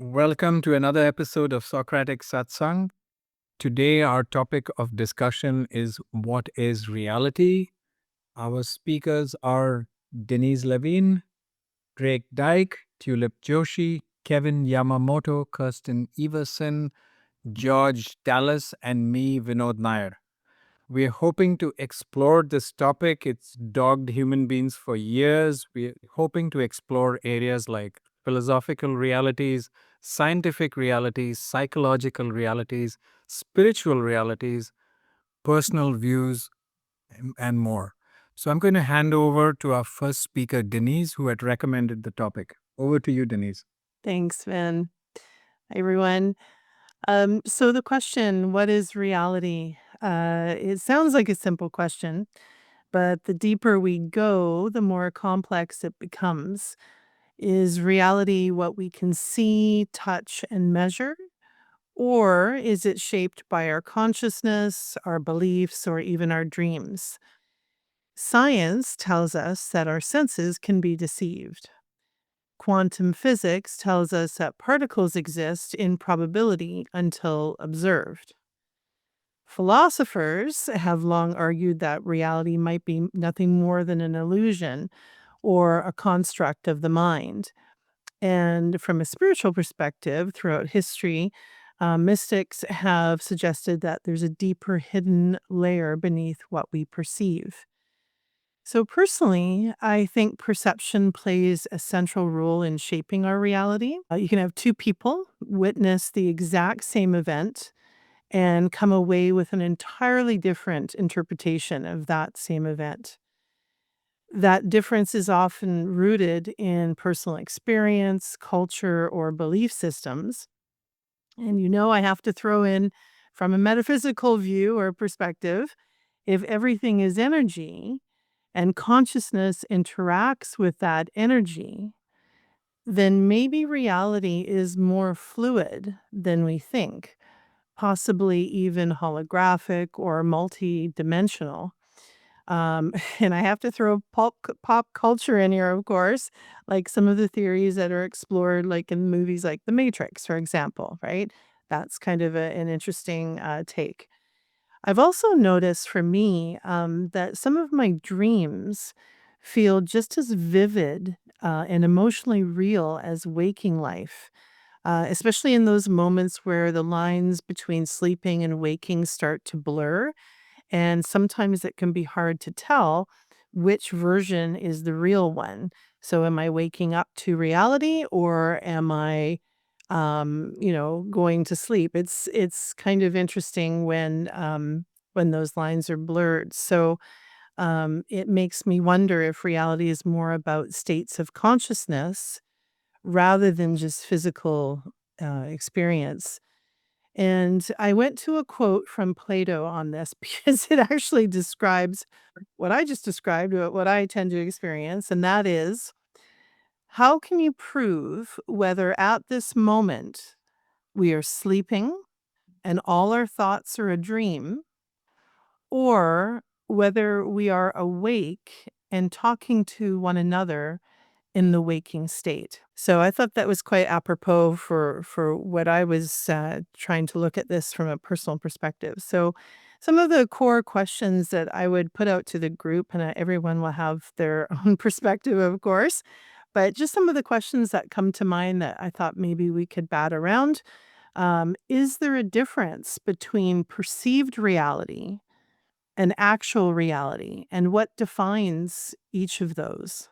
Welcome to another episode of Socratic Satsang. Today, our topic of discussion is what is reality? Our speakers are Denise Levine, Dyke, Tulip Joshi, Kevin Yamamoto, Kirstyn Everson, George Dallas, and me, Vinod Nair. We're hoping to explore this topic. It's dogged human beings for years. We're hoping to explore areas like philosophical realities, scientific realities, psychological realities, spiritual realities, personal views, and more. So I'm going to hand over to our first speaker, Denise, who had recommended the topic. Over to you, Denise. Thanks, Vin. Hi, everyone. So the question, what is reality? It sounds like a simple question, but the deeper we go, the more complex it becomes. Is reality what we can see, touch, and measure? Or is it shaped by our consciousness, our beliefs, or even our dreams? Science tells us that our senses can be deceived. Quantum physics tells us that particles exist in probability until observed. Philosophers have long argued that reality might be nothing more than an illusion or a construct of the mind. And from a spiritual perspective, throughout history, mystics have suggested that there's a deeper hidden layer beneath what we perceive. So, personally, I think perception plays a central role in shaping our reality. You can have two people witness the exact same event and come away with an entirely different interpretation of that same event. That difference is often rooted in personal experience, culture, or belief systems. And I have to throw in from a metaphysical view or perspective, if everything is energy, and consciousness interacts with that energy, then maybe reality is more fluid than we think, possibly even holographic or multi-dimensional. And I have to throw pop culture in here, of course, like some of the theories that are explored, like in movies like The Matrix, for example, right? That's kind of an interesting take. I've also noticed for me that some of my dreams feel just as vivid and emotionally real as waking life, especially in those moments where the lines between sleeping and waking start to blur. And sometimes it can be hard to tell which version is the real one. So, am I waking up to reality or am I going to sleep. It's kind of interesting when those lines are blurred. So it makes me wonder if reality is more about states of consciousness rather than just physical experience. And I went to a quote from Plato on this because it actually describes what I just described, what I tend to experience, and that is, how can you prove whether at this moment we are sleeping and all our thoughts are a dream, or whether we are awake and talking to one another in the waking state. So I thought that was quite apropos for what I was trying to look at this from a personal perspective. So some of the core questions that I would put out to the group, and everyone will have their own perspective, of course, but just some of the questions that come to mind that I thought maybe we could bat around. Is there a difference between perceived reality and actual reality? And what defines each of those?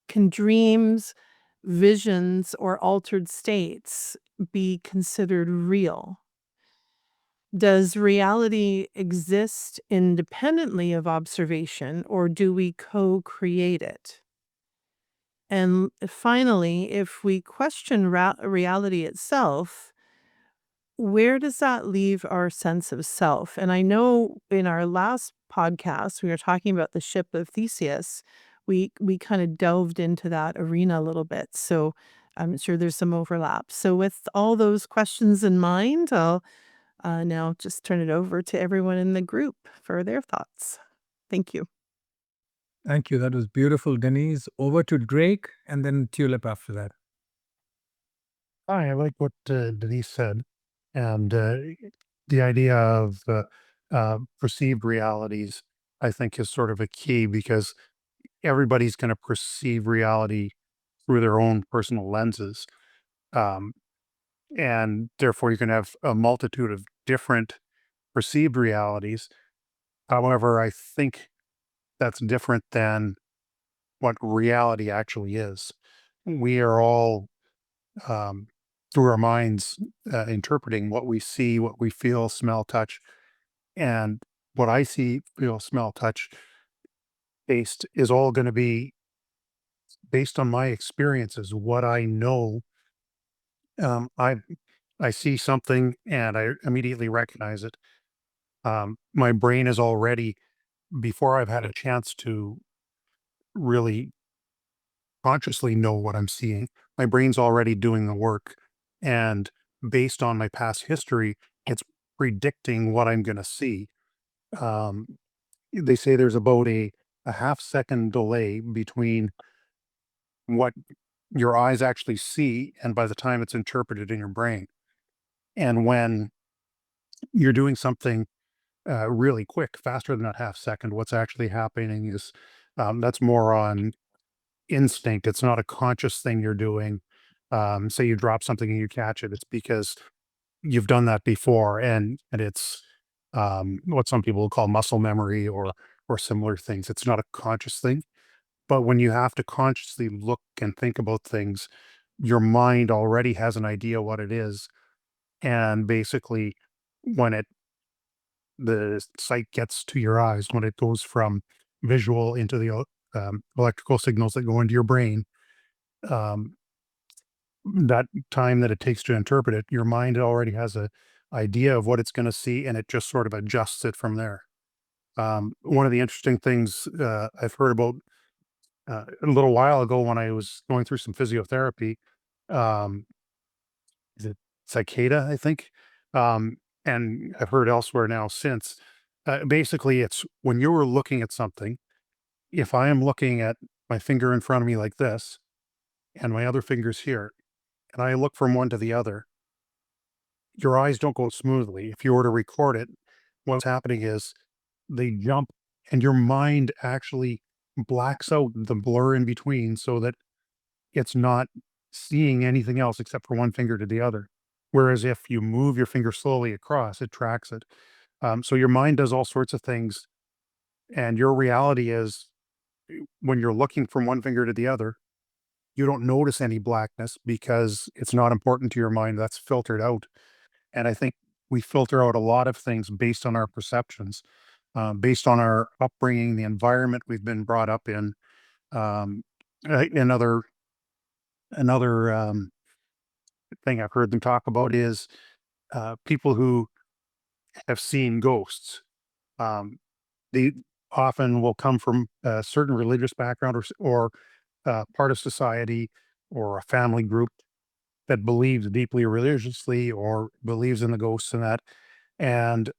Can dreams, visions, or altered states be considered real? Does reality exist independently of observation, or do we co create it? And finally, if we question reality itself, where does that leave our sense of self? And I know in our last podcast, we were talking about the ship of Theseus. We kind of delved into that arena a little bit. So I'm sure there's some overlap. So with all those questions in mind, I'll now just turn it over to everyone in the group for their thoughts. Thank you. Thank you. That was beautiful, Denise. Over to Drake and then Tulip after that. Hi, I like what Denise said, and the idea of perceived realities, I think, is sort of a key because everybody's going to perceive reality through their own personal lenses, um, and therefore you can have a multitude of different perceived realities. However, I think that's different than what reality actually is. We are all um, through our minds, interpreting what we see, what we feel, smell, touch, and what I see, feel, smell, touch based is all going to be based on my experiences, what I know. Um, I I see something and I immediately recognize it. My brain is already before I've had a chance to really consciously know what I'm seeing. My brain's already doing the work, and based on my past history, it's predicting what I'm going to see. Um, they say there's about a half second delay between what your eyes actually see and by the time it's interpreted in your brain. And when you're doing something really quick, faster than that half second, what's actually happening is that's more on instinct. It's not a conscious thing you're doing. Say you drop something and you catch it, it's because you've done that before, and it's what some people will call muscle memory or similar things. It's not a conscious thing, but when you have to consciously look and think about things, your mind already has an idea what it is, and basically, when it the sight gets to your eyes, when it goes from visual into the electrical signals that go into your brain, um, that time that it takes to interpret it, your mind already has a idea of what it's going to see, and it just sort of adjusts it from there. One of the interesting things I've heard about a little while ago when I was going through some physiotherapy, um, is it cicada, I think, um, and I've heard elsewhere now since. Basically, it's when you were looking at something. If I am looking at my finger in front of me like this, and my other finger's here, and I look from one to the other, your eyes don't go smoothly. If you were to record it, what's happening is they jump and your mind actually blacks out the blur in between so that it's not seeing anything else except for one finger to the other. Whereas if you move your finger slowly across, it tracks it. So your mind does all sorts of things. And your reality is when you're looking from one finger to the other, you don't notice any blackness because it's not important to your mind. That's filtered out. And I think we filter out a lot of things based on our perceptions, based on our upbringing, the environment we've been brought up in. Um, another thing I've heard them talk about is people who have seen ghosts. Um, they often will come from a certain religious background or part of society or a family group that believes deeply religiously or believes in the ghosts and that. And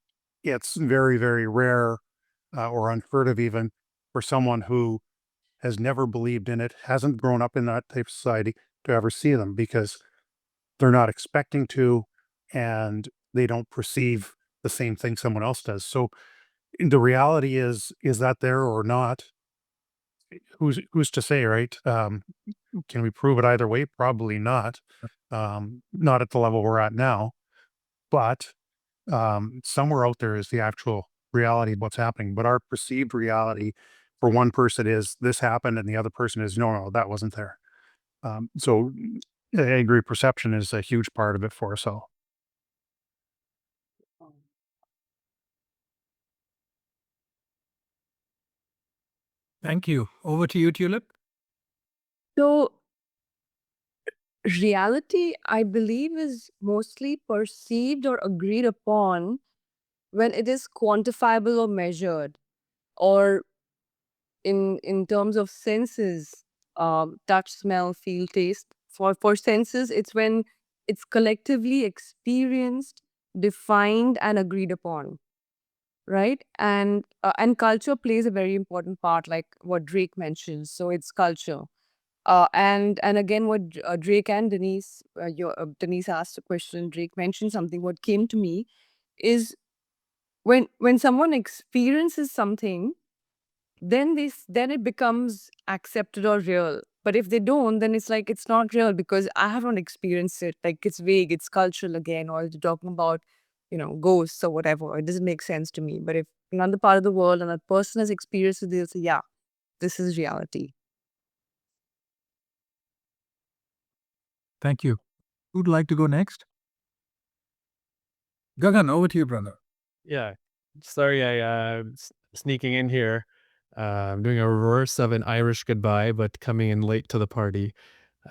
it's very, very rare or unheard of even for someone who has never believed in it, hasn't grown up in that type of society to ever see them because they're not expecting to and they don't perceive the same thing someone else does. So the reality is that there or not? Who's to say, right? Can we prove it either way? Probably not. Not at the level we're at now, but somewhere out there is the actual reality of what's happening. But our perceived reality for one person is this happened, and the other person is no, no, that wasn't there. So I agree. Perception is a huge part of it for us all. Thank you. Over to you, Tulip. So, reality, I believe, is mostly perceived or agreed upon when it is quantifiable or measured, or in terms of senses, touch, smell, feel, taste. For senses, it's when it's collectively experienced, defined, and agreed upon, right? And culture plays a very important part, like what Drake mentions. So it's culture. And again, what Drake and Denise, Denise asked a question, Drake mentioned something. What came to me is when someone experiences something, then it becomes accepted or real. But if they don't, then it's like it's not real because I have not experienced it. Like it's vague, it's cultural again, or you're talking about, ghosts or whatever. It doesn't make sense to me. But if another part of the world and a person has experienced it, they'll say, yeah, this is reality. Thank you. Who'd like to go next? Gagan, over to you, brother. Yeah. Sorry, sneaking in here. I'm doing a reverse of an Irish goodbye, but coming in late to the party,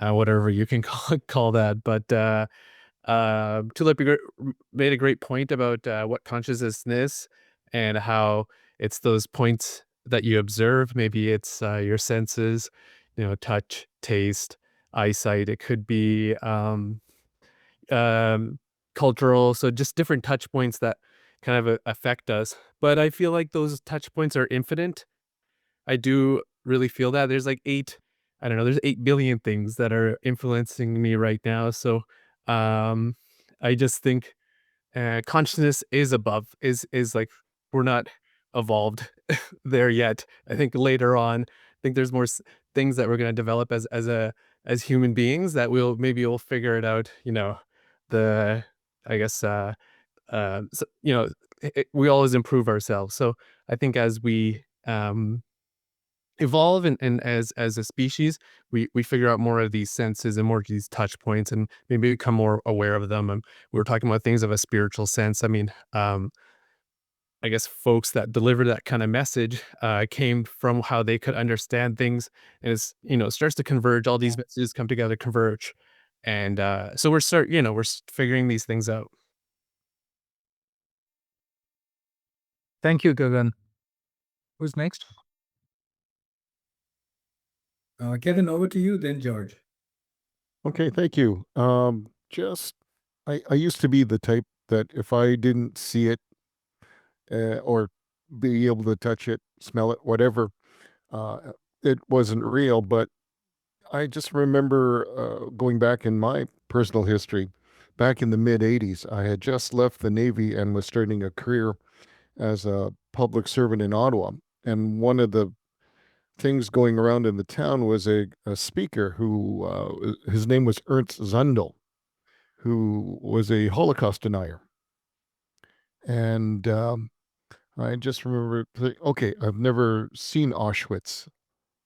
whatever you can call that. But Tulip made a great point about what consciousness is and how it's those points that you observe. Maybe it's your senses, touch, taste, eyesight. It could be cultural, so just different touch points that kind of affect us. But I feel like those touch points are infinite. I do really feel that there's like there's 8 billion things that are influencing me right now. So I just think consciousness is like, we're not evolved there yet. I think later on, I think there's more things that we're going to develop as human beings that we'll figure it out. The I guess so, we always improve ourselves. So I think as we evolve and as a species, we figure out more of these senses and more of these touch points and maybe become more aware of them. And we were talking about things of a spiritual sense. I mean, I guess folks that deliver that kind of message came from how they could understand things, and it starts to converge. All these messages come together, converge, and so we're figuring these things out. Thank you, Gagan. Who's next? Kevin, over to you, then George. Okay, thank you. I used to be the type that if I didn't see it or be able to touch it, smell it, whatever, it wasn't real. But I just remember going back in my personal history, back in the mid 80s, I had just left the Navy and was starting a career as a public servant in Ottawa. And one of the things going around in the town was a speaker who, his name was Ernst Zundel, who was a Holocaust denier. And I just remember thinking, okay, I've never seen Auschwitz,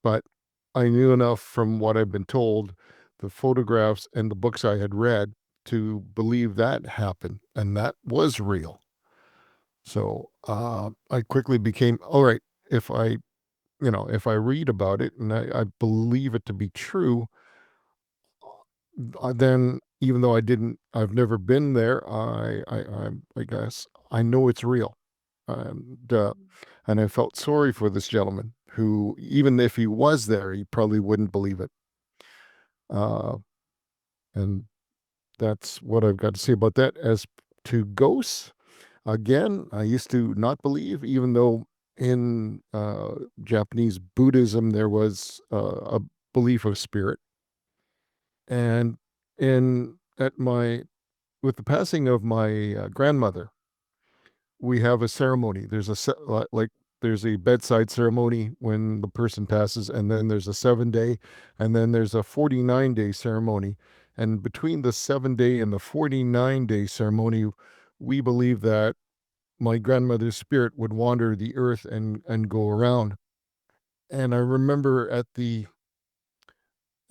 but I knew enough from what I've been told, the photographs and the books I had read, to believe that happened and that was real. So I quickly became, all right, if I read about it and I believe it to be true, then even though I've never been there, I guess I know it's real. And I felt sorry for this gentleman who, even if he was there, he probably wouldn't believe it. And that's what I've got to say about that. As to ghosts, again, I used to not believe, even though in Japanese Buddhism there was a belief of spirit. And with the passing of my grandmother, we have a ceremony. There's there's a bedside ceremony when the person passes, and then there's a 7-day, and then there's a 49-day ceremony. And between the 7-day and the 49-day ceremony, we believe that my grandmother's spirit would wander the earth and go around. And I remember at the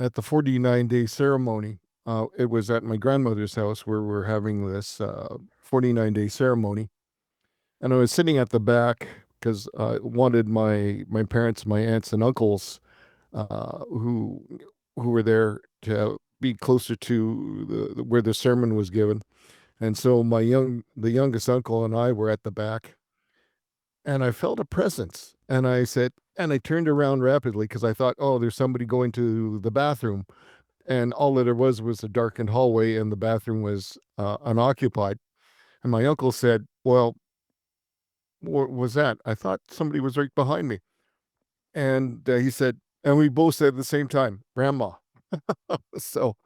49-day ceremony, it was at my grandmother's house where we're having this 49-day ceremony. And I was sitting at the back because I wanted my parents, my aunts and uncles, who were there, to be closer to where the sermon was given. And so the youngest uncle and I were at the back, and I felt a presence. And I turned around rapidly because I thought, oh, there's somebody going to the bathroom. And all that there was a darkened hallway, and the bathroom was unoccupied. And my uncle said, well, what was that? I thought somebody was right behind me. And he said, And we both said at the same time, grandma. So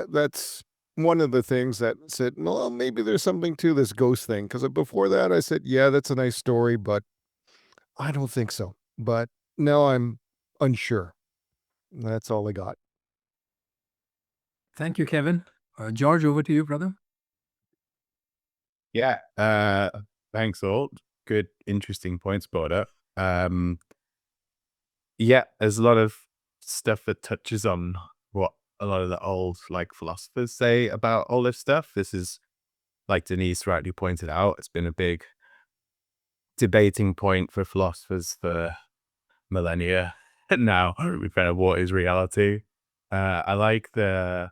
that's one of the things that said, well, maybe there's something to this ghost thing. Because before that, I said, yeah, that's a nice story, but I don't think so. But now I'm unsure. That's all I got. Thank you, Kevin. George, over to you, brother. Yeah. Thanks all. Good, interesting points brought up. Yeah, there's a lot of stuff that touches on what a lot of the old like philosophers say about all this stuff. This is, like Denise rightly pointed out, it's been a big debating point for philosophers for millennia now. We've kind of what is reality. I like the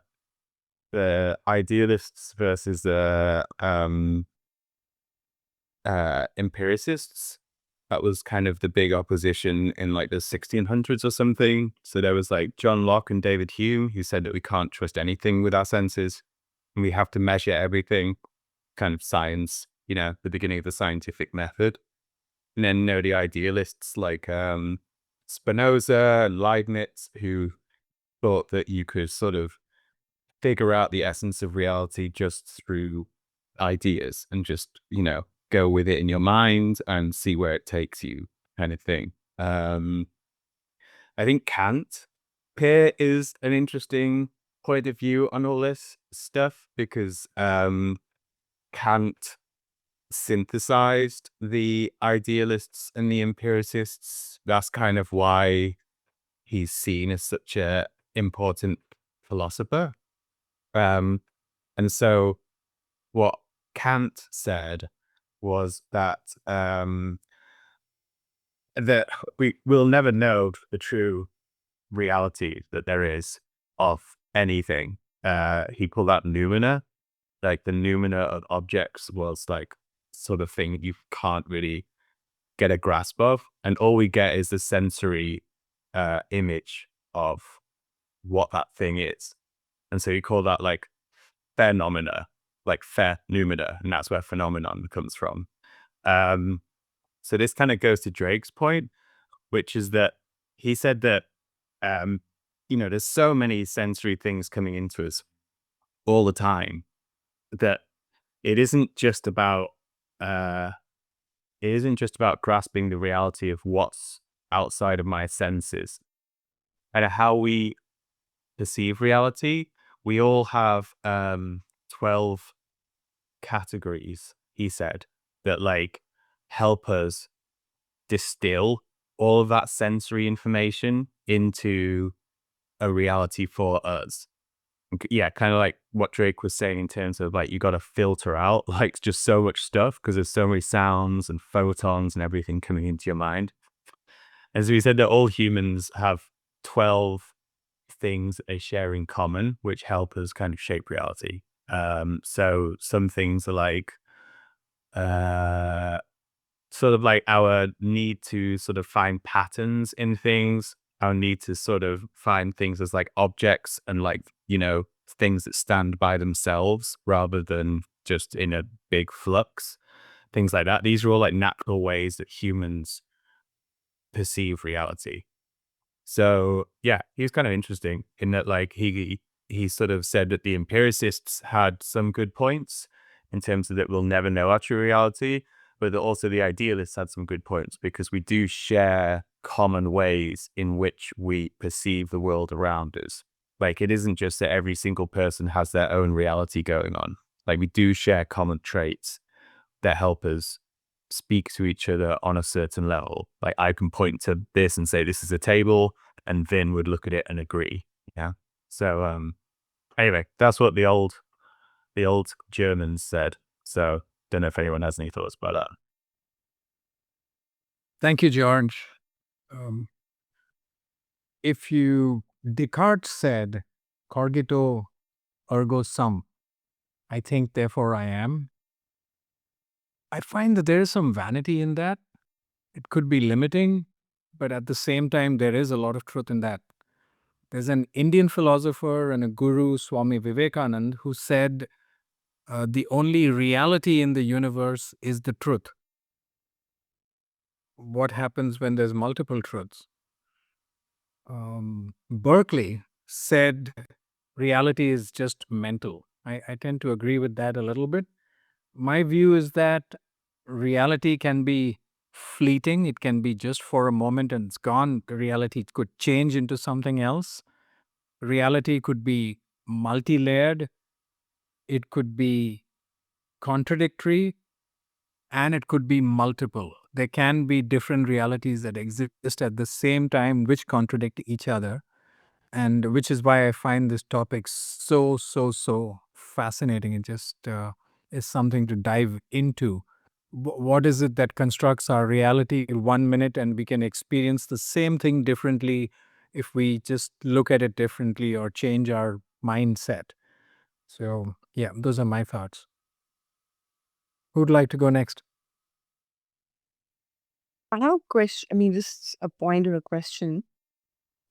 idealists versus the empiricists. That was kind of the big opposition in like the 1600s or something. So there was like John Locke and David Hume who said that we can't trust anything with our senses and we have to measure everything, kind of science, the beginning of the scientific method. And then the idealists like Spinoza and Leibniz, who thought that you could sort of figure out the essence of reality just through ideas and just, go with it in your mind and see where it takes you, kind of thing. I think Kant here is an interesting point of view on all this stuff because Kant synthesized the idealists and the empiricists. That's kind of why he's seen as such a important philosopher. And so what Kant said was that that we will never know the true reality that there is of anything. He called that noumena, like the noumena of objects was like sort of thing you can't really get a grasp of, and all we get is the sensory image of what that thing is. And so you call that like phenomena, like noumena, and that's where phenomenon comes from. So this kind of goes to Drake's point, which is that he said that there's so many sensory things coming into us all the time that it isn't just about grasping the reality of what's outside of my senses and how we perceive reality. We all have 12 categories, he said, that like help us distill all of that sensory information into a reality for us. Yeah, kind of like what Drake was saying in terms of like you got to filter out like just so much stuff because there's so many sounds and photons and everything coming into your mind. And so he said that all humans have 12 things that they share in common, which help us kind of shape reality. So some things are like sort of like our need to sort of find patterns in things, our need to sort of find things as like objects and like, things that stand by themselves rather than just in a big flux, things like that. These are all like natural ways that humans perceive reality. So yeah, he's kind of interesting in that like he sort of said that the empiricists had some good points in terms of that we'll never know our true reality, but that also the idealists had some good points because we do share common ways in which we perceive the world around us. Like it isn't just that every single person has their own reality going on. Like we do share common traits that help us speak to each other on a certain level. Like I can point to this and say this is a table, and Vin would look at it and agree. Yeah. So anyway, that's what the old Germans said. So don't know if anyone has any thoughts about that. Thank you, George. Descartes said, "Cogito ergo sum," I think, therefore I am. I find that there is some vanity in that. It could be limiting, but at the same time, there is a lot of truth in that. There's an Indian philosopher and a guru, Swami Vivekanand, who said, the only reality in the universe is the truth. What happens when there's multiple truths? Berkeley said reality is just mental. I tend to agree with that a little bit. My view is that reality can be fleeting. It can be just for a moment and it's gone. The reality could change into something else. Reality could be multi-layered. It could be contradictory, and it could be multiple. There can be different realities that exist at the same time which contradict each other, and which is why I find this topic so fascinating. It just is something to dive into. What is it that constructs our reality in 1 minute, and we can experience the same thing differently if we just look at it differently or change our mindset? So yeah, those are my thoughts. Who'd like to go next? I have a question. I mean, just a point or a question.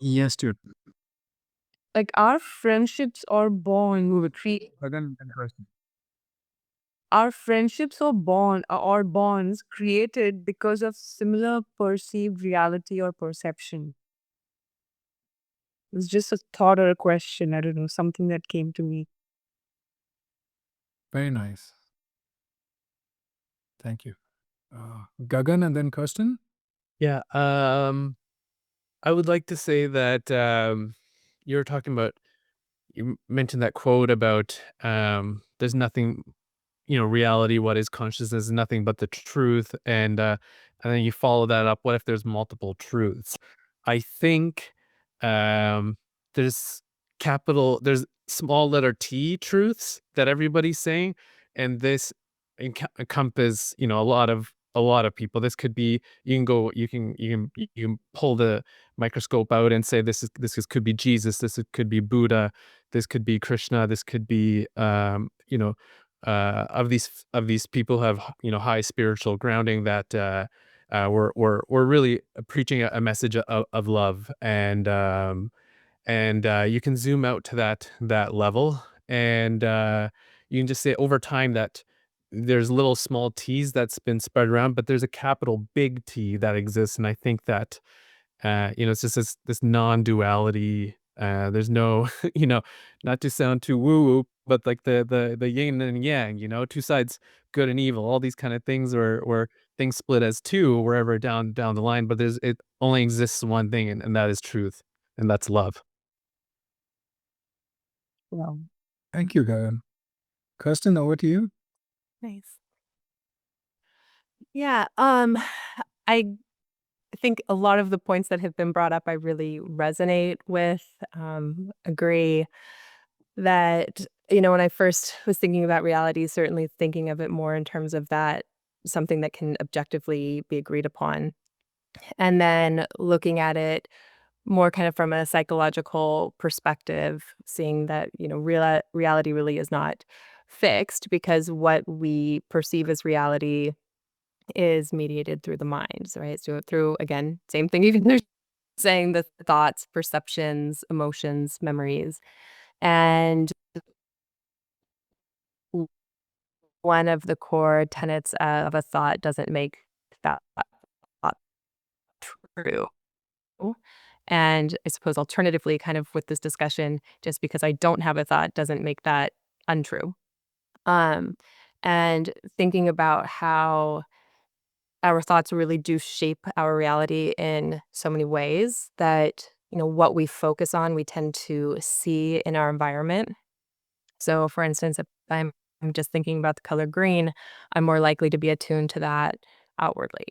Yes, dude. Like, are friendships or bonds Gagan and Kirstyn. are friendships or bonds created because of similar perceived reality or perception? It's just a thought or a question. I don't know, something that came to me. Very nice. Thank you. Gagan and then Kirstyn. Yeah. I would like to say that you were talking about, you mentioned that quote about there's nothing, reality, what is consciousness is nothing but the truth. And then you follow that up, what if there's multiple truths? I think there's there's small letter T truths that everybody's saying, and this encompass, a lot of people. This could be, you can pull the microscope out and say could be Jesus, could be Buddha, this could be Krishna, this could be of these people who have high spiritual grounding, that we're really preaching a message of love, and you can zoom out to that level, and you can just say over time that there's little small t's that's been spread around, but there's a capital big T that exists, and I think that it's just this non-duality. There's no, not to sound too woo-woo, but like the yin and yang, two sides, good and evil, all these kind of things, or things split as two wherever down the line, but it only exists one thing, and that is truth, and that's love. Wow. Thank you, Gagan. Kirstyn, over to you. Nice. Yeah, I think a lot of the points that have been brought up I really resonate with, agree that, when I first was thinking about reality, certainly thinking of it more in terms of that, something that can objectively be agreed upon. And then looking at it more kind of from a psychological perspective, seeing that, reality really is not fixed, because what we perceive as reality is mediated through the mind, right? So through, again, same thing, even they're saying the thoughts, perceptions, emotions, memories. And one of the core tenets of a thought doesn't make that thought true. And I suppose alternatively, kind of with this discussion, just because I don't have a thought doesn't make that untrue. Um, and thinking about how our thoughts really do shape our reality in so many ways, that, what we focus on, we tend to see in our environment. So, for instance, if I'm just thinking about the color green, I'm more likely to be attuned to that outwardly.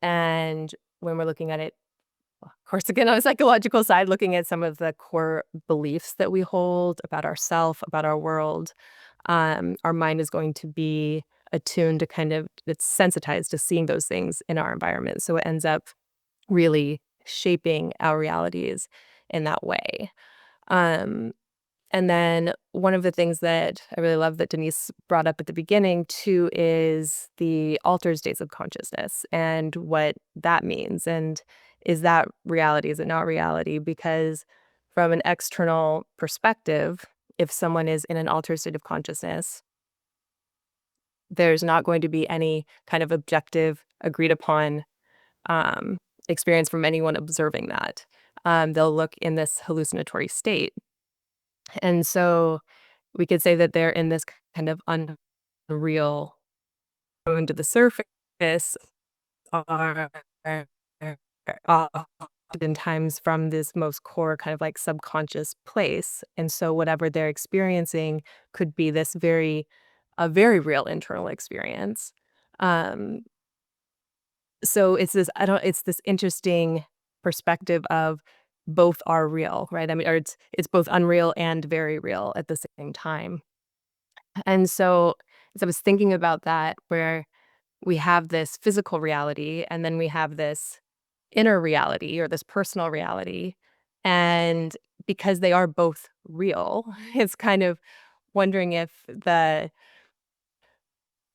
And when we're looking at it, of course, again, on a psychological side, looking at some of the core beliefs that we hold about ourself, about our world, our mind is going to be attuned to it's sensitized to seeing those things in our environment. So it ends up really shaping our realities in that way. And then one of the things that I really love that Denise brought up at the beginning too is the altered states of consciousness and what that means. And is that reality? Is it not reality? Because from an external perspective, if someone is in an altered state of consciousness, there's not going to be any kind of objective, agreed upon experience from anyone observing that. they'll look in this hallucinatory state. And so we could say that they're in this kind of unreal, going to the surface are oftentimes from this most core kind of like subconscious place. And so whatever they're experiencing could be this a very real internal experience. Um, so it's this interesting perspective of both are real, right? I mean, or it's both unreal and very real at the same time. And so as I was thinking about that, where we have this physical reality and then we have this inner reality or this personal reality. And because they are both real, it's kind of wondering if the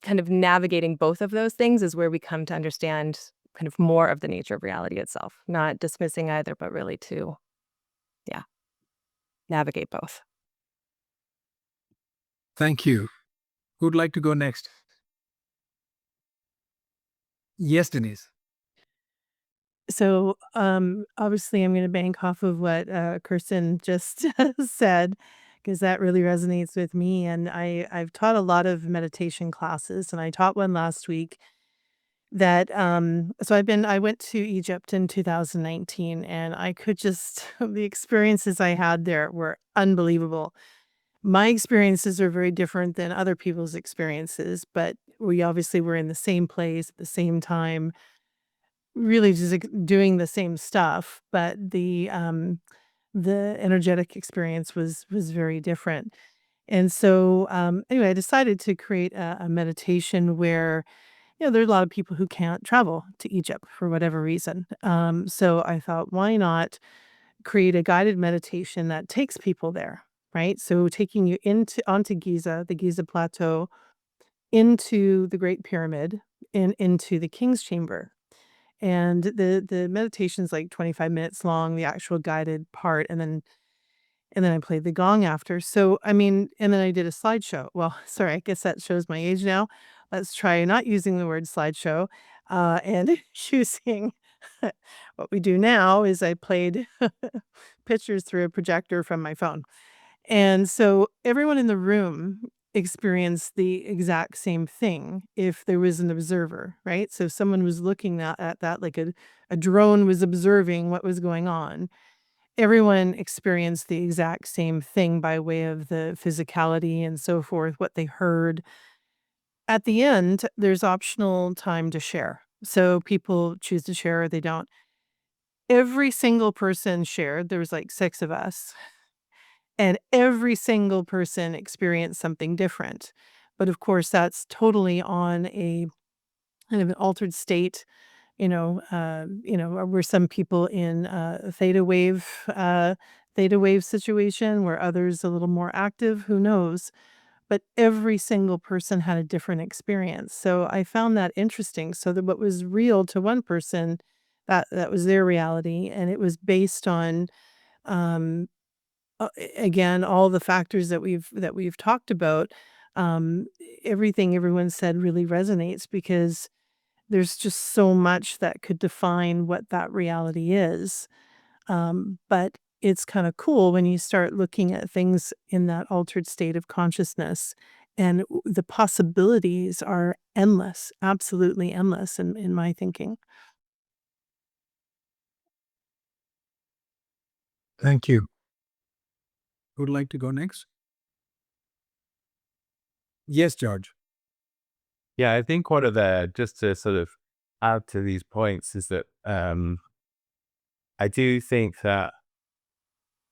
kind of navigating both of those things is where we come to understand kind of more of the nature of reality itself, not dismissing either, but really to, yeah, navigate both. Thank you. Who'd like to go next? Yes, Denise. So, obviously, I'm going to bank off of what Kirsten just said, because that really resonates with me. And I've taught a lot of meditation classes, and I taught one last week that so I went to Egypt in 2019, and I could just the experiences I had there were unbelievable. My experiences are very different than other people's experiences, but we obviously were in the same place at the same time, really just doing the same stuff, but the energetic experience was very different. And so anyway, I decided to create a meditation where there are a lot of people who can't travel to Egypt for whatever reason. So I thought, why not create a guided meditation that takes people there, right? So taking you onto Giza, the Giza Plateau, into the Great Pyramid, and into the King's Chamber. And the meditation's like 25 minutes long, the actual guided part, and then I played the gong after. So, I mean, and then I did a slideshow. Well, sorry, I guess that shows my age now. Let's try not using the word slideshow, and using what we do now is I played pictures through a projector from my phone. And so everyone in the room experienced the exact same thing if there was an observer, right? So if someone was looking at that, like a drone was observing what was going on, everyone experienced the exact same thing by way of the physicality and so forth, what they heard. At the end, there's optional time to share. So people choose to share or they don't. Every single person shared. There was like 6 of us, and every single person experienced something different. But of course, that's totally on a kind of an altered state. Were some people in a theta wave situation, where others a little more active, who knows? But every single person had a different experience. So I found that interesting. So that what was real to one person, that was their reality, and it was based on um, again all the factors that we've talked about. Um, Everything everyone said really resonates, because there's just so much that could define what that reality is. But it's kind of cool when you start looking at things in that altered state of consciousness, and the possibilities are endless, absolutely endless in my thinking. Thank you. Who'd like to go next? Yes, George. Yeah, I think one of just to sort of add to these points is that I do think that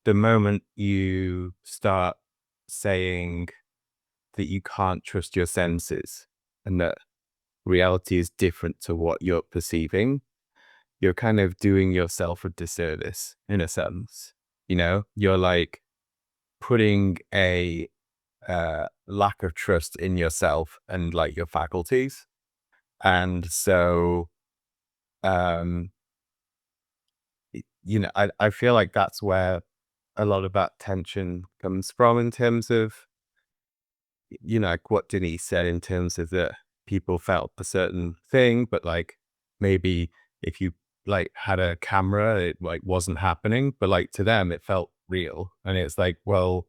the moment you start saying that you can't trust your senses and that reality is different to what you're perceiving, you're kind of doing yourself a disservice in a sense. You're like putting a lack of trust in yourself and like your faculties. And so, um, I feel like that's where a lot of that tension comes from in terms of, like what Denise said, in terms of that people felt a certain thing, but like maybe if you like had a camera, it like wasn't happening, but like to them it felt real. And it's like, well,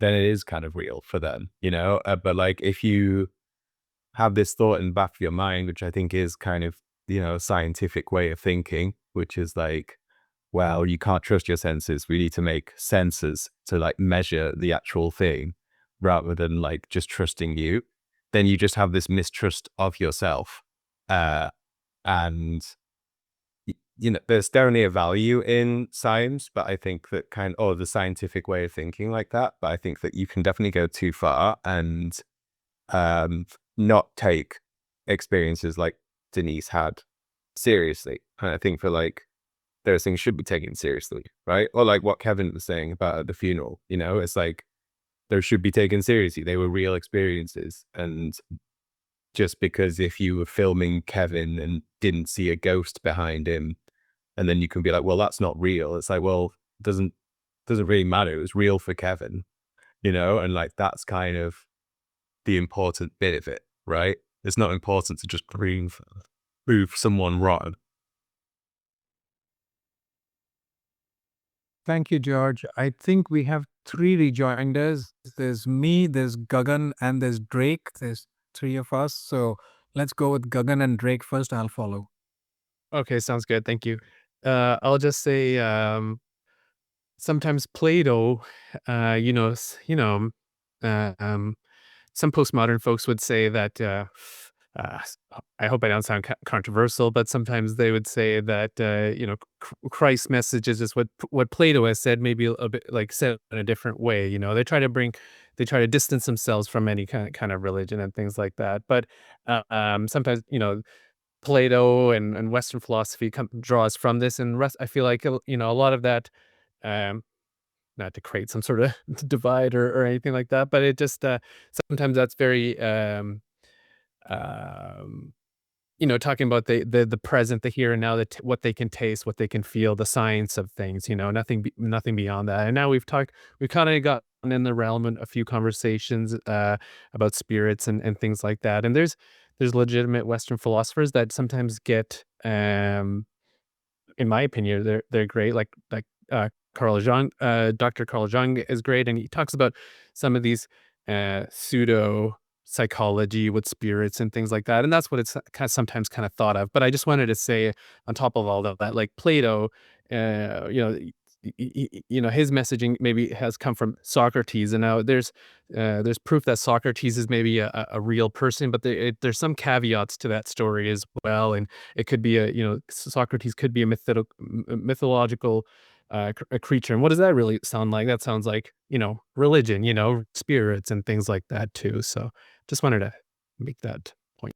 then it is kind of real for them, you know? But like if you have this thought in the back of your mind, which I think is kind of, you know, a scientific way of thinking, which is like, well, you can't trust your senses. We need to make sensors to like measure the actual thing rather than like just trusting you. Then you just have this mistrust of yourself. And you know, there's definitely a value in science, but I think that the scientific way of thinking like that, but I think that you can definitely go too far and not take experiences like Denise had seriously. And I think for like, those things should be taken seriously, right? Or like what Kevin was saying about at the funeral, you know, it's like, those should be taken seriously. They were real experiences. And just because if you were filming Kevin and didn't see a ghost behind him, and then you can be like, well, that's not real. It's like, well, it doesn't really matter. It was real for Kevin, you know? And like, that's kind of the important bit of it, right? It's not important to just prove someone wrong. Thank you, George. I think we have 3 rejoinders. There's me, there's Gagan, and there's Drake. There's 3 of us. So let's go with Gagan and Drake first. I'll follow. Okay, sounds good. Thank you. I'll just say sometimes Plato, you know, some postmodern folks would say that. I hope I don't sound controversial, but sometimes they would say that you know, Christ's messages is what Plato has said, maybe a bit like said in a different way. You know, they try to distance themselves from any kind of religion and things like that. But sometimes, you know, Plato and Western philosophy draws from this, and I feel like, you know, a lot of that, um, not to create some sort of divide or anything like that, but it just sometimes that's very um, you know, talking about the present, the here and now, what they can taste, what they can feel, the science of things, you know, nothing beyond that. And now we've kind of gotten in the realm of a few conversations about spirits and things like that. And there's legitimate Western philosophers that sometimes get in my opinion, they're great. Like Carl Jung, Dr. Carl Jung is great, and he talks about some of these pseudo psychology with spirits and things like that, and that's what it's sometimes kind of thought of. But I just wanted to say, on top of all of that, like Plato, you know. You know, his messaging maybe has come from Socrates, and now there's proof that Socrates is maybe a real person, but there's some caveats to that story as well, and it could be you know, Socrates could be a mythological a creature. And what does that really sound like? That sounds like, you know, religion, you know, spirits and things like that too. So just wanted to make that point.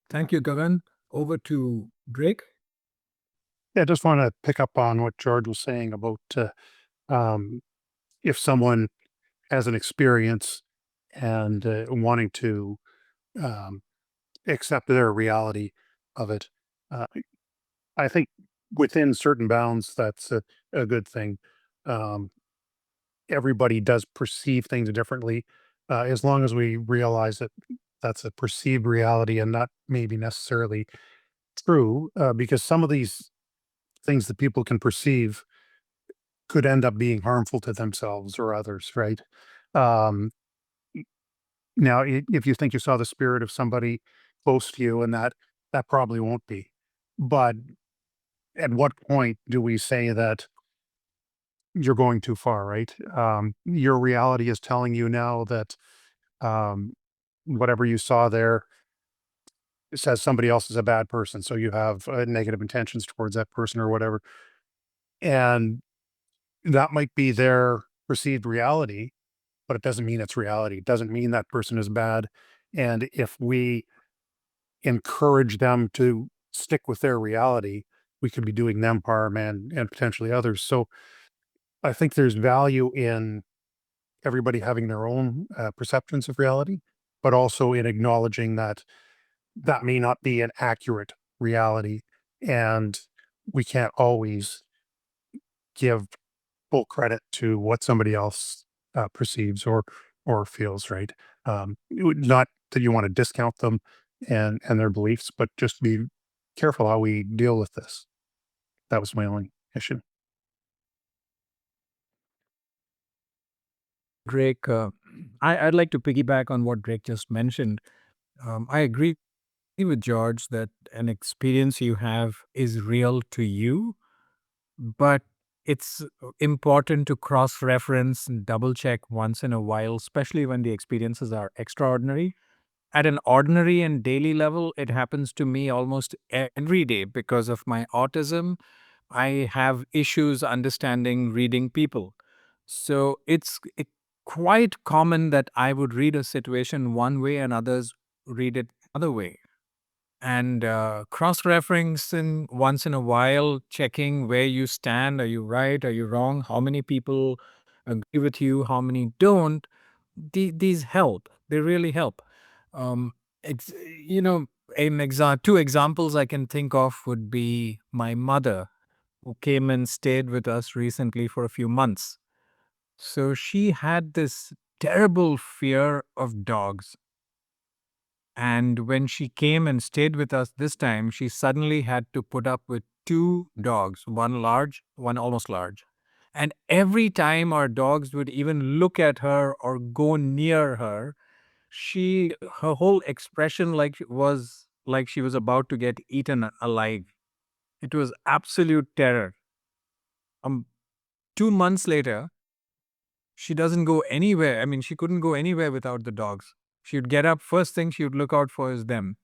Thank you, Gagan. Over to Drake. Yeah, I just want to pick up on what George was saying about if someone has an experience and wanting to accept their reality of it. I think within certain bounds, that's a good thing. Um, Everybody does perceive things differently, as long as we realize that that's a perceived reality and not maybe necessarily true, because some of these things that people can perceive could end up being harmful to themselves or others, right? Um, Now, if you think you saw the spirit of somebody close to you, and that probably won't be. But at what point do we say that you're going too far, right? Your reality is telling you now that um, whatever you saw there says somebody else is a bad person, so you have negative intentions towards that person or whatever, and that might be their perceived reality, but it doesn't mean it's reality. It doesn't mean that person is bad. And if we encourage them to stick with their reality, we could be doing them harm and potentially others. So I think there's value in everybody having their own perceptions of reality, but also in acknowledging that that may not be an accurate reality, and we can't always give full credit to what somebody else perceives or feels. Right? Not that you want to discount them and their beliefs, but just be careful how we deal with this. That was my only issue. Drake, I'd like to piggyback on what Drake just mentioned. I agree with George that an experience you have is real to you, but it's important to cross reference and double check once in a while, especially when the experiences are extraordinary. At an ordinary and daily level, it happens to me almost every day because of my autism. I have issues understanding reading people. So it's quite common that I would read a situation one way and others read it another way. And cross-referencing once in a while, checking where you stand. Are you right? Are you wrong? How many people agree with you? How many don't? These help. They really help. Um, it's, you know, two examples I can think of would be my mother, who came and stayed with us recently for a few months. So she had this terrible fear of dogs. And when she came and stayed with us this time, she suddenly had to put up with two dogs, one large, one almost large. And every time our dogs would even look at her or go near her, her whole expression was like she was about to get eaten alive. It was absolute terror. Um, 2 months later, she doesn't go anywhere. I mean, she couldn't go anywhere without the dogs. She would get up, first thing she would look out for is them.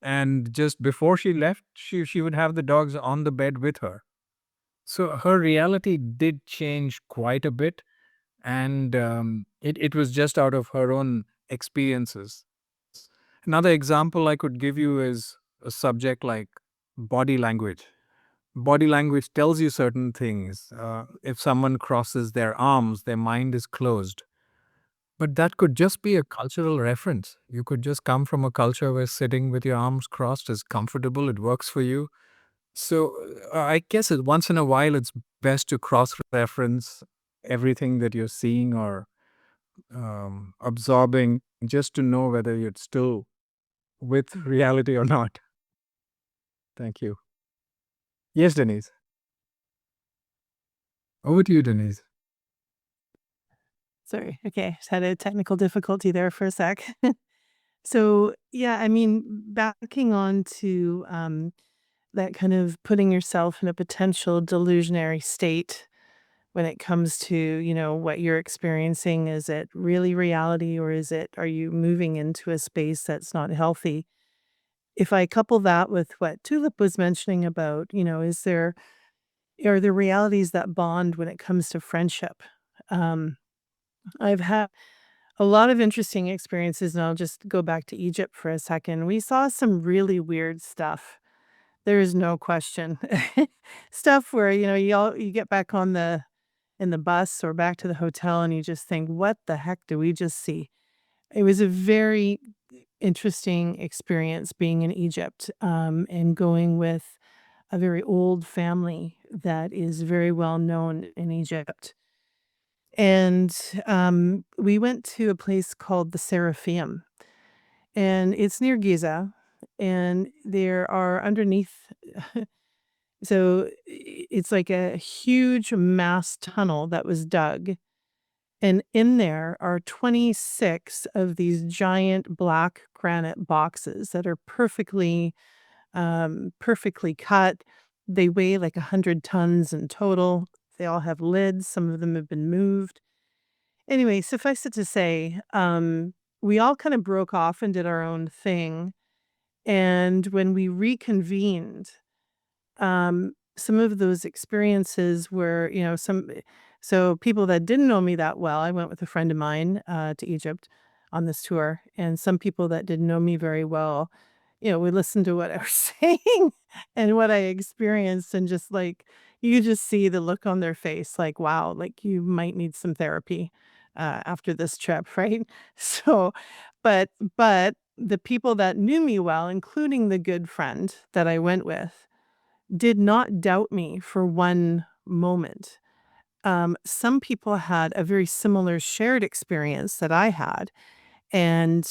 And just before she left, she would have the dogs on the bed with her. So her reality did change quite a bit. And it was just out of her own experiences. Another example I could give you is a subject like body language. Body language tells you certain things. If someone crosses their arms, their mind is closed. But that could just be a cultural reference. You could just come from a culture where sitting with your arms crossed is comfortable, it works for you. So I guess once in a while it's best to cross reference everything that you're seeing or absorbing just to know whether you're still with reality or not. Thank you. Yes, Denise. Over to you, Denise. Sorry. Okay. Just had a technical difficulty there for a sec. So, yeah, I mean, backing on to that kind of putting yourself in a potential delusionary state when it comes to, what you're experiencing. Is it really reality, or are you moving into a space that's not healthy? If I couple that with what Tulip was mentioning about, are there realities that bond when it comes to friendship? Um, I've had a lot of interesting experiences, and I'll just go back to Egypt for a second. We saw some really weird stuff. There is no question. Stuff where, you get back in the bus or back to the hotel and you just think, what the heck do we just see? It was a very interesting experience being in Egypt, and going with a very old family that is very well known in Egypt. And we went to a place called the Seraphim, and it's near Giza. And there are underneath, so it's like a huge mass tunnel that was dug. And in there are 26 of these giant black granite boxes that are perfectly cut. They weigh like 100 tons in total. They all have lids. Some of them have been moved. Anyway, suffice it to say, we all kind of broke off and did our own thing. And when we reconvened, some of those experiences were, so people that didn't know me that well, I went with a friend of mine to Egypt on this tour, and some people that didn't know me very well, we listened to what I was saying and what I experienced, and just like, you just see the look on their face, like, wow, like you might need some therapy after this trip, right? So, but the people that knew me well, including the good friend that I went with, did not doubt me for one moment. Some people had a very similar shared experience that I had, and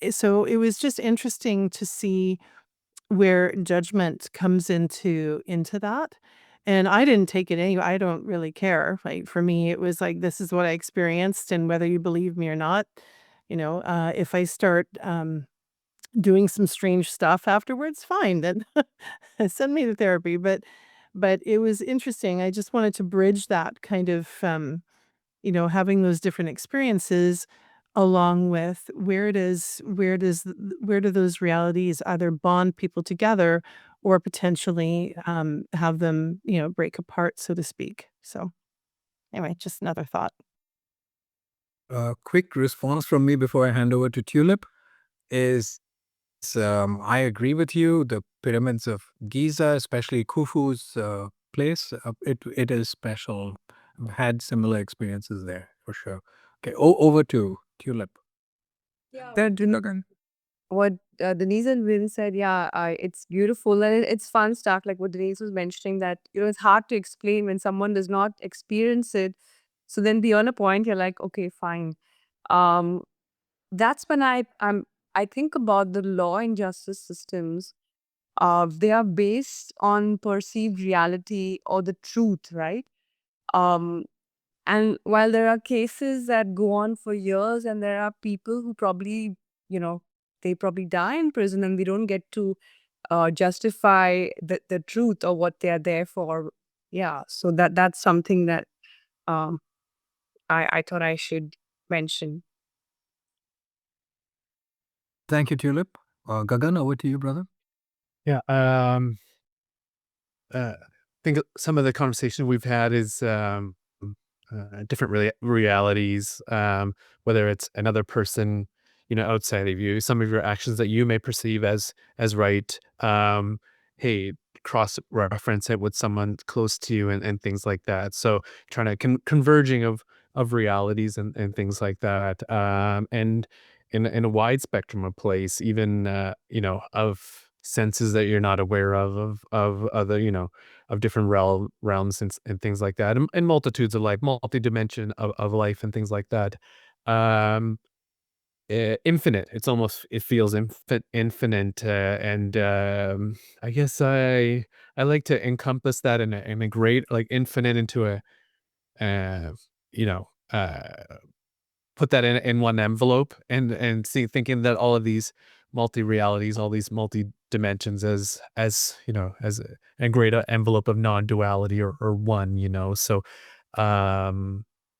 so it was just interesting to see where judgment comes into that. And I didn't take it anyway. I don't really care. Like for me, it was like, this is what I experienced, and whether you believe me or not, if I start doing some strange stuff afterwards, fine, then send me to therapy. But it was interesting. I just wanted to bridge that kind of having those different experiences along with where do those realities either bond people together or potentially have them, break apart, so to speak. So anyway, just another thought. A quick response from me before I hand over to Tulip is I agree with you. The pyramids of Giza, especially Khufu's place, it is special. I've had similar experiences there for sure. Okay, over to Tulip. Yeah. Then Junagan. What Denise and Vin said, yeah, it's beautiful and it's fun stuff. Like what Denise was mentioning, that it's hard to explain when someone does not experience it. So then beyond a point, you're like, okay, fine. That's when I think about the law and justice systems. They are based on perceived reality or the truth, right? Um, and while there are cases that go on for years, and there are people who probably, they probably die in prison, and we don't get to justify the truth or what they are there for. Yeah, so that's something that um, I thought I should mention. Thank you, Tulip. Gagan, over to you, brother. Yeah. I think some of the conversation we've had is different realities, whether it's another person, outside of you, some of your actions that you may perceive as right. Hey, cross reference it with someone close to you and things like that. So trying to converging of realities and things like that. And in a wide spectrum of place, even of senses that you're not aware of other, of different realms and things like that, and multitudes of life, multi-dimension of life and things like that. Infinite. It feels infinite, and I guess I like to encompass that in a great, like, infinite into a uh, you know uh put that in one envelope, and thinking that all of these multi-realities, all these multi-dimensions, as as a greater envelope of non-duality, or one, so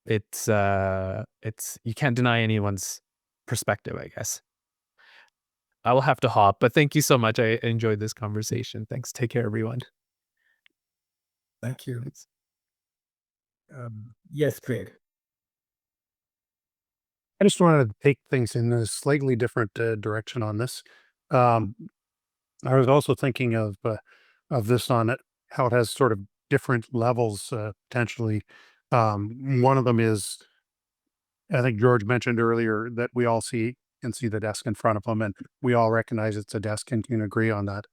it's you can't deny anyone's perspective, I guess. I will have to hop, but thank you so much. I enjoyed this conversation. Thanks. Take care, everyone. Thank you. Yes, Craig. I just wanted to take things in a slightly different direction on this. Um, I was also thinking of this on it, how it has sort of different levels potentially. One of them is, I think George mentioned earlier, that we all can see the desk in front of them, and we all recognize it's a desk and can agree on that,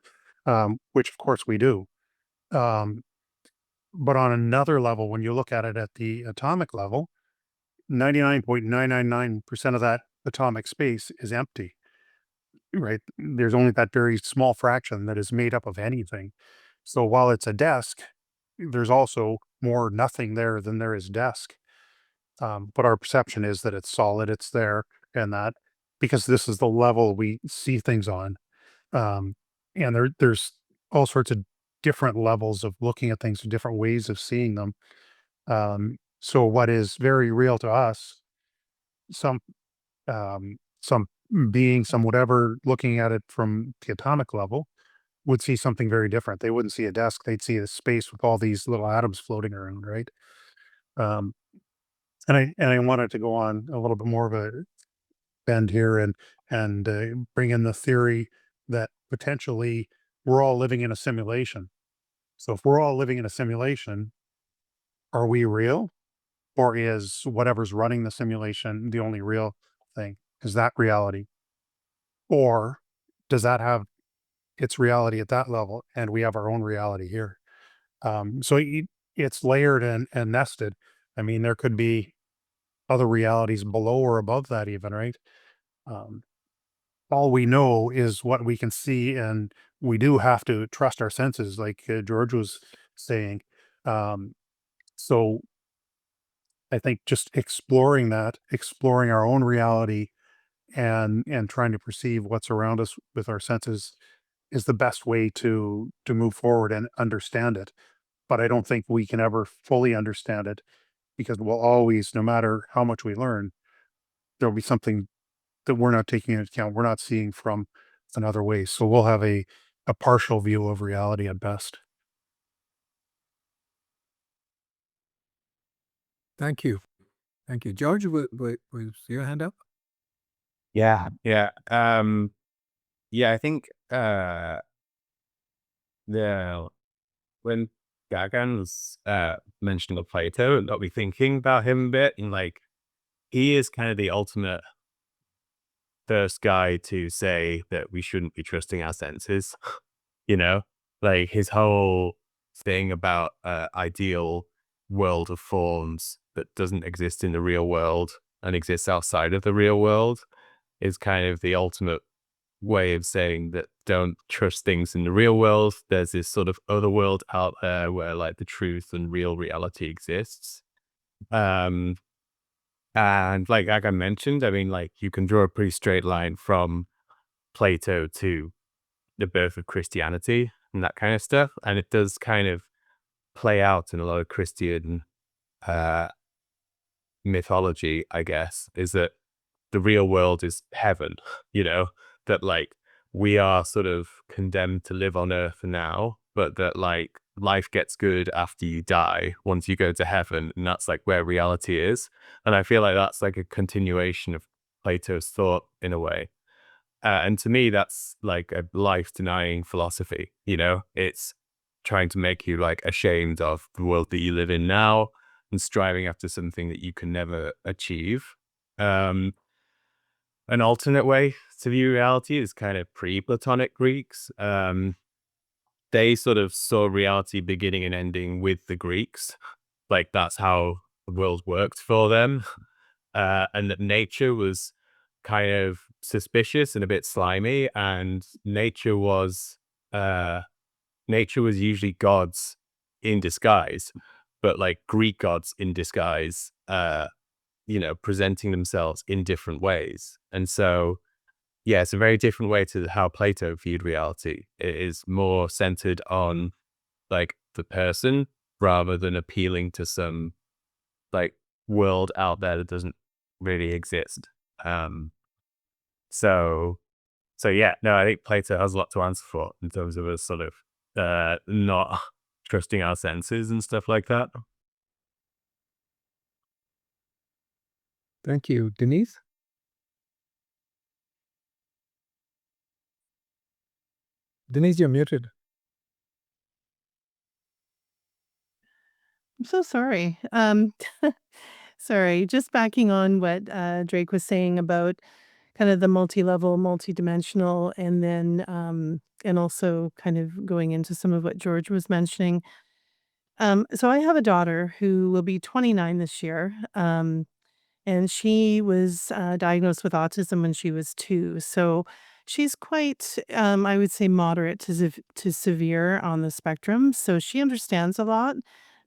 which of course we do. Um, but on another level, when you look at it at the atomic level, 99.999% of that atomic space is empty, right? There's only that very small fraction that is made up of anything. So while it's a desk, there's also more nothing there than there is desk. But our perception is that it's solid, it's there, and that, because this is the level we see things on. And there's all sorts of different levels of looking at things, different ways of seeing them. So what is very real to us, some some being, some whatever, looking at it from the atomic level, would see something very different. They wouldn't see a desk; they'd see a space with all these little atoms floating around, right? Um, and I wanted to go on a little bit more of a bend here, and bring in the theory that potentially we're all living in a simulation. So if we're all living in a simulation, are we real? Or is whatever's running the simulation the only real thing? Is that reality? Or does that have its reality at that level and we have our own reality here? So it's layered and nested. I mean, there could be other realities below or above that even, right? Um, all we know is what we can see and we do have to trust our senses, like George was saying. So I think just exploring that, exploring our own reality, and trying to perceive what's around us with our senses is the best way to move forward and understand it. But I don't think we can ever fully understand it, because we'll always, no matter how much we learn, there'll be something that we're not taking into account, we're not seeing from another way. So we'll have a partial view of reality at best. Thank you. Thank you. George, was your hand up? Yeah. I think the when Gagan was mentioning of Plato, it got me thinking about him a bit, and like he is kind of the ultimate first guy to say that we shouldn't be trusting our senses. You know, like his whole thing about ideal world of forms that doesn't exist in the real world and exists outside of the real world is kind of the ultimate way of saying that don't trust things in the real world. There's this sort of other world out there where like the truth and real reality exists. And like I mentioned, I mean, like you can draw a pretty straight line from Plato to the birth of Christianity and that kind of stuff. And it does kind of play out in a lot of Christian mythology, I guess, is that the real world is heaven, you know, that like we are sort of condemned to live on earth now, but that like life gets good after you die once you go to heaven. And that's like where reality is. And I feel like that's like a continuation of Plato's thought in a way. And to me, that's like a life denying philosophy, you know, it's trying to make you like ashamed of the world that you live in now and striving after something that you can never achieve. Um, an alternate way to view reality is kind of pre-Platonic Greeks. They sort of saw reality beginning and ending with the Greeks. Like that's how the world worked for them. And that nature was kind of suspicious and a bit slimy, and nature was usually gods in disguise, but like Greek gods in disguise, you know, presenting themselves in different ways. And so, yeah, it's a very different way to how Plato viewed reality. It is more centered on like the person rather than appealing to some like world out there that doesn't really exist. Um, so, so yeah, no, I think Plato has a lot to answer for in terms of us sort of not trusting our senses and stuff like that. Thank you. Denise? Denise, you're muted. I'm so sorry. Sorry, just backing on what Drake was saying about kind of the multi-level, multi-dimensional, and then and also kind of going into some of what George was mentioning. So I have a daughter who will be 29 this year, and she was diagnosed with autism when she was 2. So she's quite, I would say, moderate to severe on the spectrum. So she understands a lot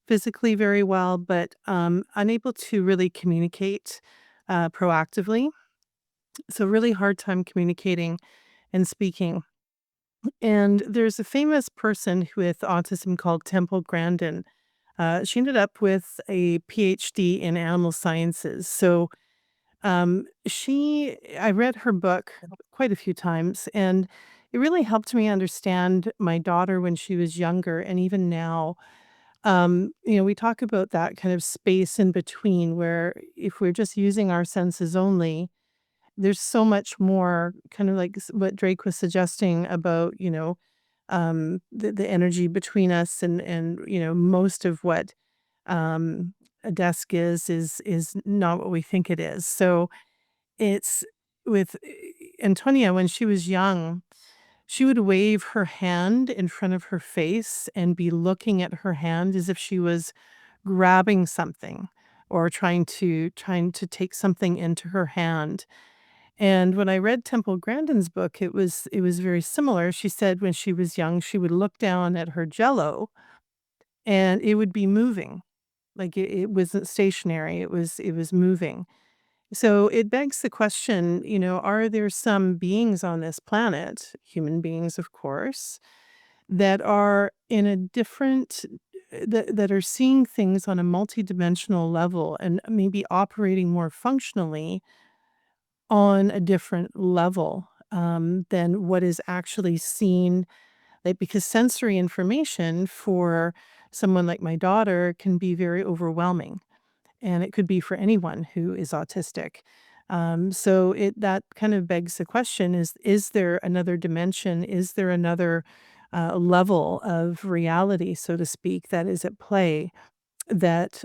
physically very well, but unable to really communicate proactively. So really hard time communicating and speaking. And there's a famous person with autism called Temple Grandin. She ended up with a PhD in animal sciences. So I read her book quite a few times, and it really helped me understand my daughter when she was younger, and even now. We talk about that kind of space in between where if we're just using our senses only, there's so much more kind of like what Drake was suggesting about, the energy between us and most of what a desk is not what we think it is. So it's with Antonia when she was young, she would wave her hand in front of her face and be looking at her hand as if she was grabbing something or trying to take something into her hand. And when I read Temple Grandin's book, it was very similar. She said when she was young, she would look down at her jello and it would be moving. Like it wasn't stationary. It was moving. So it begs the question, are there some beings on this planet, human beings, of course, that are in a different that are seeing things on a multidimensional level and maybe operating more functionally on a different level than what is actually seen, like, because sensory information for someone like my daughter can be very overwhelming, and it could be for anyone who is autistic. So that kind of begs the question: is there another dimension? Is there another level of reality, so to speak, that is at play that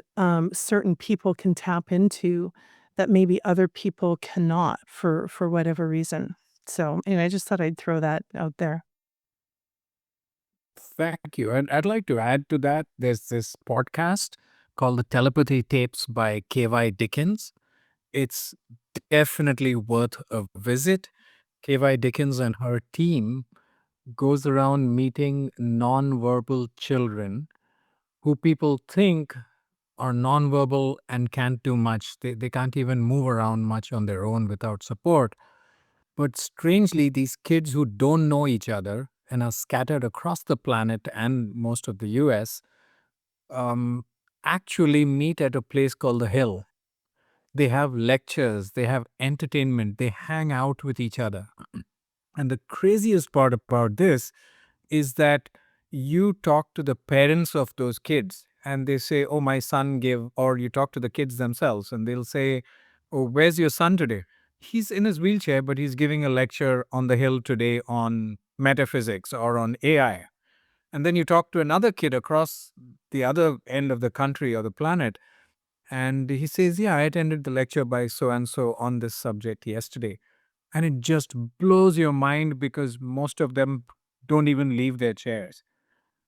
certain people can tap into that maybe other people cannot for whatever reason? So anyway, I just thought I'd throw that out there. Thank you. And I'd like to add to that, there's this podcast called The Telepathy Tapes by K.Y. Dickens. It's definitely worth a visit. K.Y. Dickens and her team goes around meeting nonverbal children who people think are nonverbal and can't do much. They can't even move around much on their own without support. But strangely, these kids who don't know each other and are scattered across the planet and most of the US um, actually meet at a place called the Hill. They have lectures, they have entertainment, they hang out with each other. And the craziest part about this is that you talk to the parents of those kids and they say, "Oh, my son gave," or you talk to the kids themselves and they'll say, "Oh, where's your son today?" He's in his wheelchair, but he's giving a lecture on the Hill today on metaphysics or on AI. And then you talk to another kid across the other end of the country or the planet, and he says, "Yeah, I attended the lecture by so and so on this subject yesterday." And it just blows your mind because most of them don't even leave their chairs.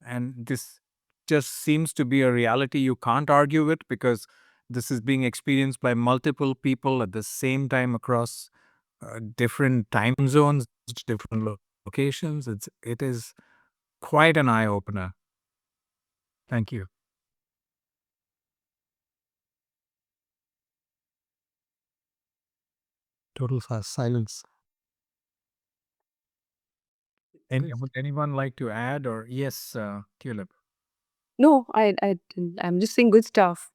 And this just seems to be a reality you can't argue with because this is being experienced by multiple people at the same time across different time zones, different locations. It is quite an eye opener. Thank you. Total silence. Would anyone like to add? Or yes, Tulip. No, I didn't. I'm just saying good stuff.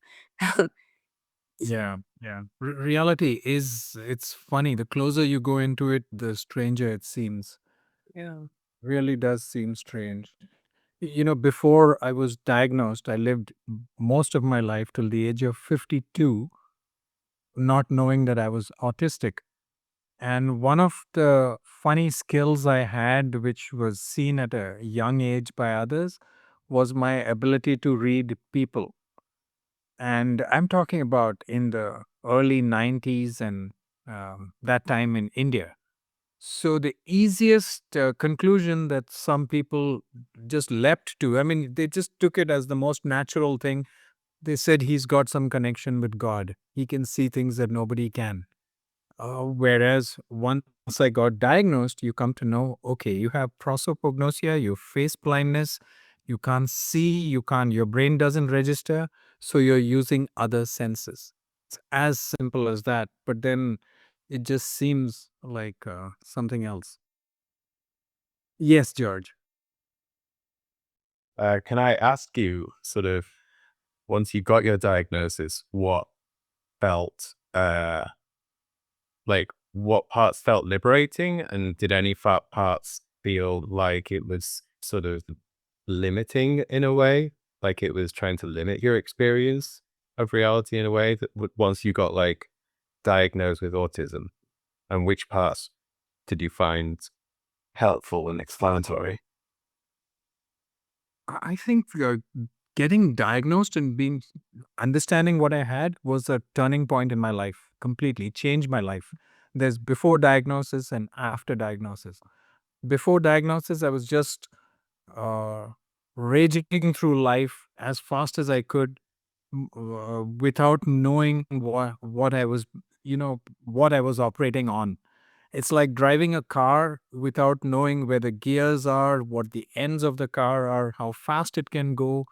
Yeah, yeah. Reality is, it's funny. The closer you go into it, the stranger it seems. Yeah. Really does seem strange. Before I was diagnosed, I lived most of my life till the age of 52, not knowing that I was autistic. And one of the funny skills I had, which was seen at a young age by others, was my ability to read people. And I'm talking about in the early 90s and that time in India. So the easiest conclusion that some people just leapt to, I mean, they just took it as the most natural thing. They said he's got some connection with God. He can see things that nobody can. Whereas once I got diagnosed, you come to know, okay, you have prosopagnosia, you have face blindness, you can't see, your brain doesn't register, so you're using other senses. It's as simple as that. But then it just seems like something else. Yes, George. Can I ask you, sort of, once you got your diagnosis, what felt like what parts felt liberating, and did any parts feel like it was sort of limiting in a way, like it was trying to limit your experience of reality in a way that once you got like diagnosed with autism, and which parts did you find helpful and explanatory? I think getting diagnosed and understanding what I had was a turning point in my life, completely changed my life. There's before diagnosis and after diagnosis. Before diagnosis, I was just uh, raging through life as fast as I could without knowing what I was, what I was operating on. It's like driving a car without knowing where the gears are, what the ends of the car are, how fast it can go,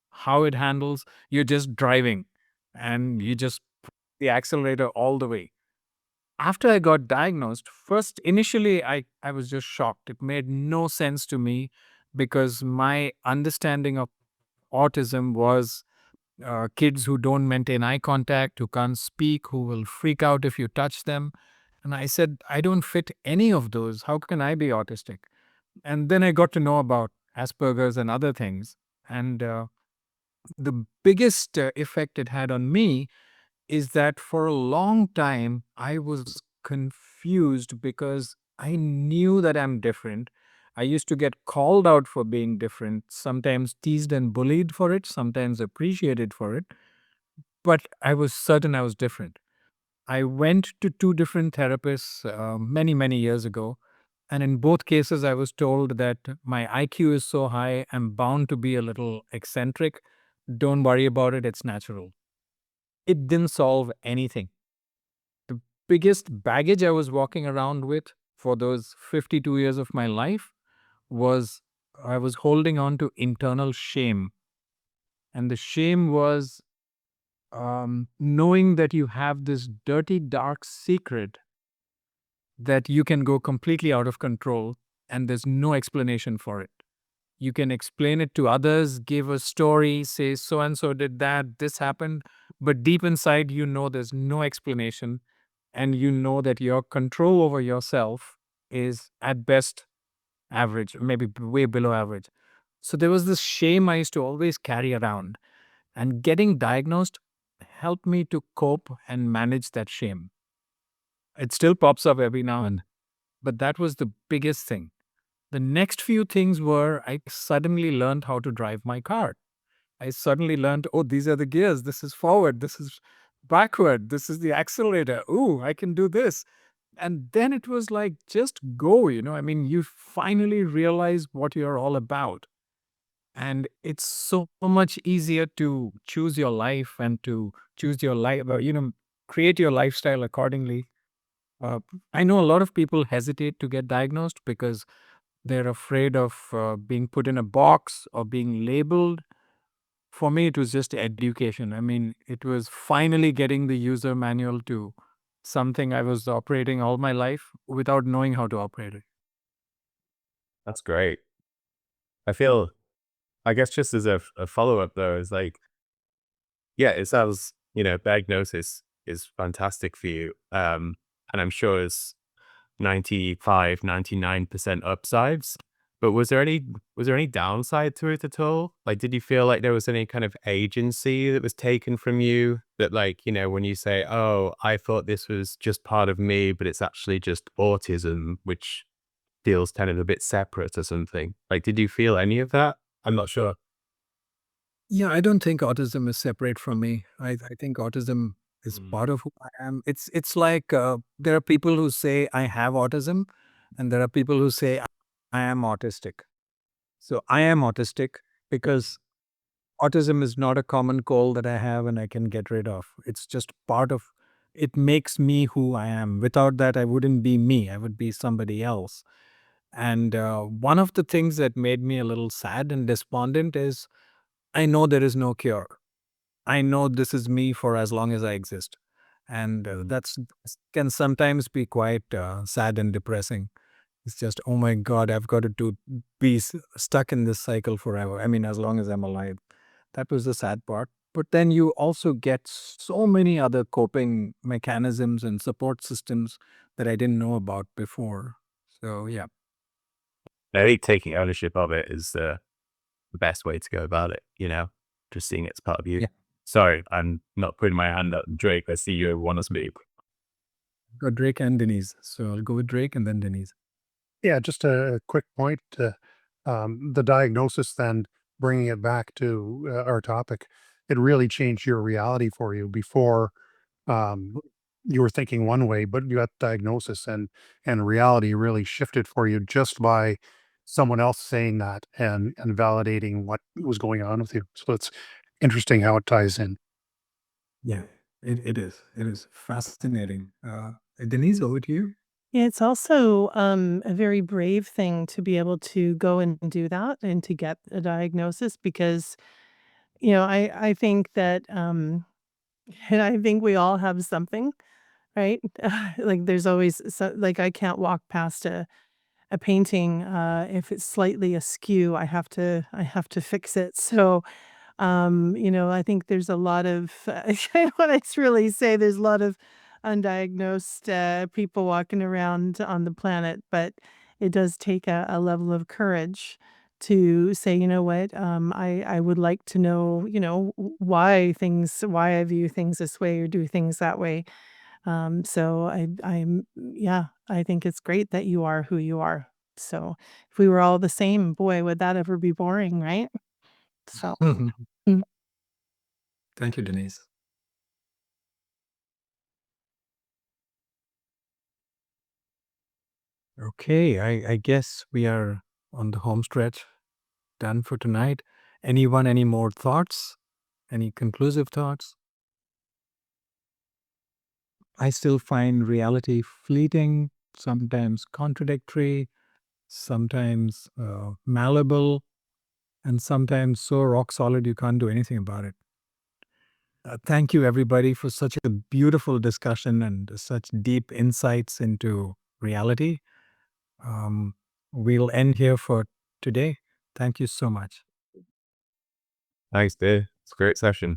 how it handles. You're just driving and you just push the accelerator all the way. After I got diagnosed, first initially I was just shocked. It made no sense to me because my understanding of autism was kids who don't maintain eye contact, who can't speak, who will freak out if you touch them. And I said, I don't fit any of those. How can I be autistic? And then I got to know about Asperger's and other things. And the biggest effect it had on me is that for a long time, I was confused because I knew that I'm different. I used to get called out for being different, sometimes teased and bullied for it, sometimes appreciated for it. But I was certain I was different. I went to two different therapists many, many years ago. And in both cases, I was told that my IQ is so high, I'm bound to be a little eccentric. Don't worry about it, it's natural. It didn't solve anything. The biggest baggage I was walking around with for those 52 years of my life was I was holding on to internal shame. And the shame was knowing that you have this dirty, dark secret that you can go completely out of control and there's no explanation for it. You can explain it to others, give a story, say so and so did that, this happened, but deep inside, you know there's no explanation and you know that your control over yourself is at best average, maybe way below average. So there was this shame I used to always carry around, and getting diagnosed helped me to cope and manage that shame. It still pops up every now and, but that was the biggest thing. The next few things were I suddenly learned how to drive my car. I suddenly learned, oh, these are the gears. This is forward. This is backward. This is the accelerator. Ooh, I can do this. And then it was like, just go, I mean, you finally realize what you're all about. And it's so much easier to choose your life and to choose your life, create your lifestyle accordingly. Uh, I know a lot of people hesitate to get diagnosed because they're afraid of being put in a box or being labeled. For me, it was just education. I mean, it was finally getting the user manual to something I was operating all my life without knowing how to operate it. That's great. I feel, I guess, just as a follow up though, is like, yeah, it sounds, diagnosis is fantastic for you. And I'm sure it's 99% upsides. But was there any downside to it at all? Like, did you feel like there was any kind of agency that was taken from you that, like, when you say, oh, I thought this was just part of me, but it's actually just autism, which feels kind of a bit separate or something. Like, did you feel any of that? I'm not sure. Yeah, I don't think autism is separate from me. I think autism is part of who I am. It's like there are people who say I have autism, and there are people who say I am autistic. So I am autistic because autism is not a common cold that I have and I can get rid of. It's just part of it makes me who I am. Without that, I wouldn't be me. I would be somebody else. And one of the things that made me a little sad and despondent is I know there is no cure. I know this is me for as long as I exist. And that's can sometimes be quite sad and depressing. It's just, oh my God, I've got to be stuck in this cycle forever. I mean, as long as I'm alive. That was the sad part. But then you also get so many other coping mechanisms and support systems that I didn't know about before. So, yeah. I think taking ownership of it is the best way to go about it, just seeing it as part of you. Yeah. Sorry, I'm not putting my hand up. Drake, I see you want to speak. Got Drake and Denise. So I'll go with Drake and then Denise. Yeah, just a quick point. The diagnosis, then bringing it back to our topic, it really changed your reality for you. Before, um, you were thinking one way, but you got diagnosis, and reality really shifted for you just by someone else saying that and validating what was going on with you. So it's interesting how it ties in. Yeah, it is. It is fascinating. Denise, over to you. It's also a very brave thing to be able to go and do that and to get a diagnosis because, I think that, and I think we all have something, right? Like there's always, like I can't walk past a painting if it's slightly askew. I have to fix it. So I think there's a lot of, what I really say, there's a lot of undiagnosed people walking around on the planet, but it does take a level of courage to say, you know what, I would like to know, why I view things this way or do things that way. So yeah, I think it's great that you are who you are. So if we were all the same, boy, would that ever be boring, right? So. Mm. Thank you, Denise. Okay, I guess we are on the home stretch, done for tonight. Anyone, any more thoughts? Any conclusive thoughts? I still find reality fleeting, sometimes contradictory, sometimes malleable, and sometimes so rock solid you can't do anything about it. Thank you, everybody, for such a beautiful discussion and such deep insights into reality. We'll end here for today. Thank you so much. Thanks, dear. It's a great session.